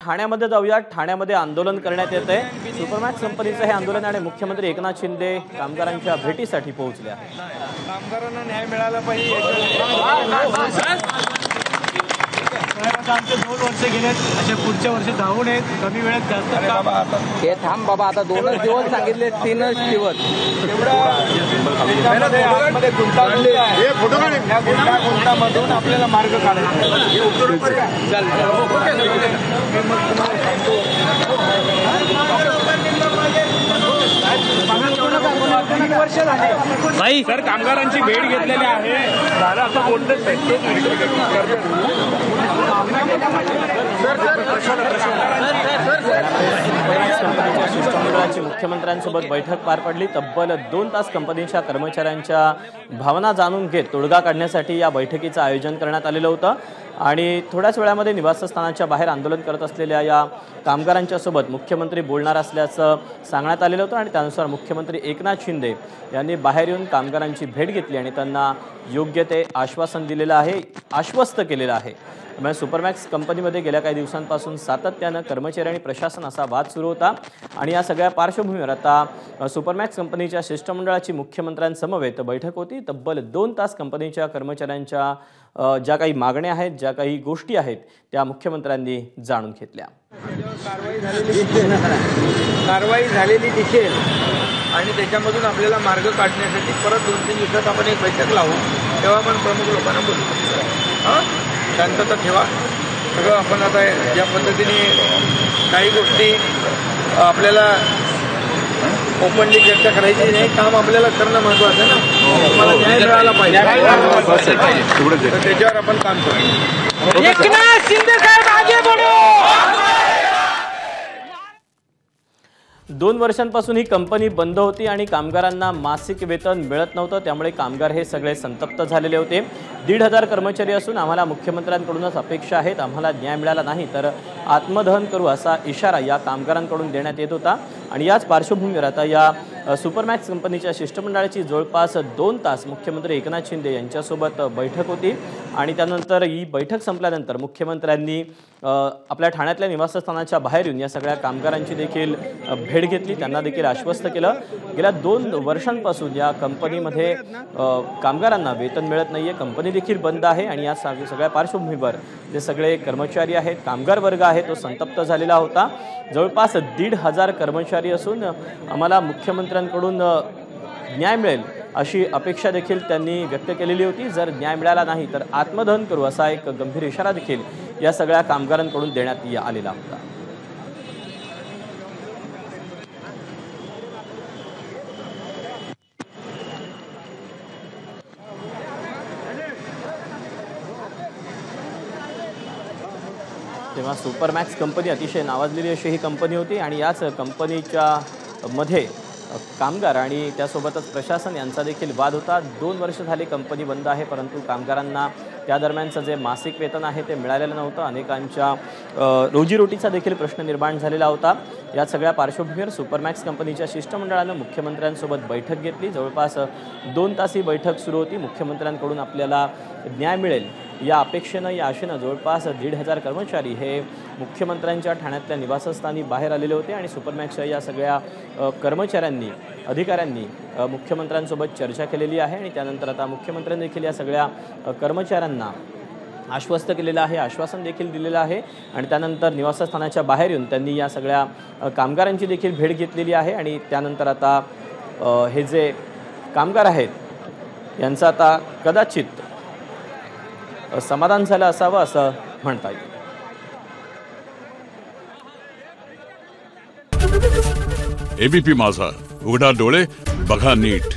ठाण्यामध्ये जाऊया। ठाण्यामध्ये आंदोलन करण्यात येत आहे। सुपरमॅक्स कंपनीचं हे आंदोलन आणि मुख्यमंत्री एकनाथ शिंदे कामगारांच्या भेटीसाठी पोहोचले आहेत। कामगारांना न्याय मिळाला पाहिजे। आमचे 2 वर्ष गेलेत, असे पुढच्या वर्षी धावून आहेत, कमी वेळात जास्त काम। हे थांब बाबा, आता 2च दिवस सांगितले, 3च दिवस त्यामध्ये गुंतागुंतामधून आपल्याला मार्ग काढायचा। भाई सर, कामगारांची भेट घेतलेली आहे, झालं असं बोलतच कंपनीच्या शिष्टमंडळाची मुख्यमंत्र्यांसोबत बैठक पार पडली। तब्बल 2 तास कंपनीच्या कर्मचाऱ्यांच्या भावना जाणून घेत तोडगा काढण्यासाठी या बैठकीचं आयोजन करण्यात आलेलं होतं आणि थोड्याच वेळामध्ये निवासस्थानाच्या बाहेर आंदोलन करत असलेल्या या कामगारांच्या सोबत मुख्यमंत्री बोलणार असल्याचं सांगण्यात आलेलं होतं आणि त्यानुसार मुख्यमंत्री एकनाथ शिंदे यांनी बाहेर येऊन कामगारांची भेट घेतली आणि त्यांना योग्य ते आश्वासन दिलेलं आहे, आश्वस्त केलेलं आहे। त्यामुळे सुपरमॅक्स कंपनीमध्ये गेल्या काही दिवसांपासून सातत्यानं कर्मचारी आणि प्रशासन असा वाद सुरू होता आणि या सगळ्या पार्श्वभूमीवर आता सुपरमॅक्स कंपनीच्या शिष्टमंडळाची मुख्यमंत्र्यांसमवेत बैठक होती। तब्बल 2 तास कंपनीच्या कर्मचाऱ्यांच्या ज्या काही मागण्या आहेत, ज्या काही गोष्टी आहेत, त्या मुख्यमंत्र्यांनी जाणून घेतल्या। कारवाई झालेली दिसेल आणि त्याच्यामधून आपल्याला मार्ग काढण्यासाठी परत 2-3 दिवसात आपण एक बैठक लावू, तेव्हा आपण प्रमुख लोकांना बोलू। शांतता ठेवा। सगळं आपण आता ज्या पद्धतीने काही गोष्टी आपल्याला ओपनली चर्चा करायची नाही, काम आपल्याला करणं महत्त्वाचं आहे ना। तुम्हाला न्याय मिळाला पाहिजे, तर त्याच्यावर आपण काम करू। एकनाथ शिंदे साहेब आगे बढो। 2 वर्षांपासून ही कंपनी बंद होती आणि कामगारांना मासिक वेतन मिळत नव्हतं, त्यामुळे कामगार हे सगळे संतप्त झालेले होते। 1,500 कर्मचारी असून आम्हाला मुख्यमंत्र्यांकडूनच अपेक्षा आहेत, आम्हाला न्याय मिळाला नाही तर आत्मदहन करू असा इशारा या कामगारांकडून देण्यात येत होता आणि याच पार्श्वभूमीवर आता या सुपरमॅक्स कंपनीच्या शिष्टमंडळाची जवळपास 2 तास मुख्यमंत्री एकनाथ शिंदे यांच्यासोबत बैठक होती आणि त्यानंतर ही बैठक संपल्यानंतर मुख्यमंत्र्यांनी आपल्या ठाण्यातल्या निवासस्थानाच्या बाहेर येऊन या सगळ्या कामगारांची देखील भेट घेतली, त्यांना देखील आश्वस्त केलं। गेल्या 2 वर्षांपासून या कंपनीमध्ये कामगारांना वेतन मिळत नाहीये, कंपनी देखील बंद आहे आणि या सगळ्या पार्श्वभूमीवर जे सगळे कर्मचारी आहेत, कामगार वर्ग आहे तो संतप्त झालेला होता। जवळपास 1,500 कर्मचारी असून आम्हाला मुख्यमंत्र्यांकडून न्याय मिळेल अशी अपेक्षा देखील त्यांनी व्यक्त केलेली होती। जर न्याय मिळाला नाही तर आत्मदहन करू असा एक गंभीर इशारा देखील या सगळ्या कामगारांकडून देण्यात आलेला होता। तेव्हा सुपरमॅक्स कंपनी अतिशय नावाजलेली अशी ही कंपनी होती आणि याच कंपनीच्या मध्ये कामगार आणि त्यासोबतच प्रशासन यांचा देखील वाद होता। 2 वर्ष झाली कंपनी बंद आहे, परंतु कामगारांना त्या दरम्यानचं जे मासिक वेतन आहे ते मिळालेलं नव्हतं। अनेकांच्या रोजीरोटीचा देखील प्रश्न निर्माण झालेला होता। या सगळ्या पार्श्वभूमीवर सुपरमॅक्स कंपनीच्या शिष्टमंडळानं मुख्यमंत्र्यांसोबत बैठक घेतली। जवळपास 2 तास ही बैठक सुरू होती। मुख्यमंत्र्यांकडून आपल्याला न्याय मिळेल या अपेक्षेनं, या आशेनं जवळपास 1,500 कर्मचारी हे मुख्यमंत्र्यांच्या ठाण्यातल्या निवासस्थानी बाहेर आलेले होते आणि सुपरमॅक्सच्या या सगळ्या कर्मचाऱ्यांनी, अधिकाऱ्यांनी मुख्यमंत्र्यांसोबत चर्चा केलेली आहे आणि त्यानंतर आता मुख्यमंत्र्यांनी देखील या सगळ्या कर्मचाऱ्यांना आश्वस्त केलेलं आहे, आश्वासन देखील दिलेलं आहे आणि त्यानंतर निवासस्थानाच्या बाहेर येऊन त्यांनी या सगळ्या कामगारांची देखील भेट घेतलेली आहे आणि त्यानंतर आता हे जे कामगार आहेत यांचं आता कदाचित समाधान झालं असावं असं म्हणता येईल। एबीपी माझा, उघडा डोळे बघा नीट।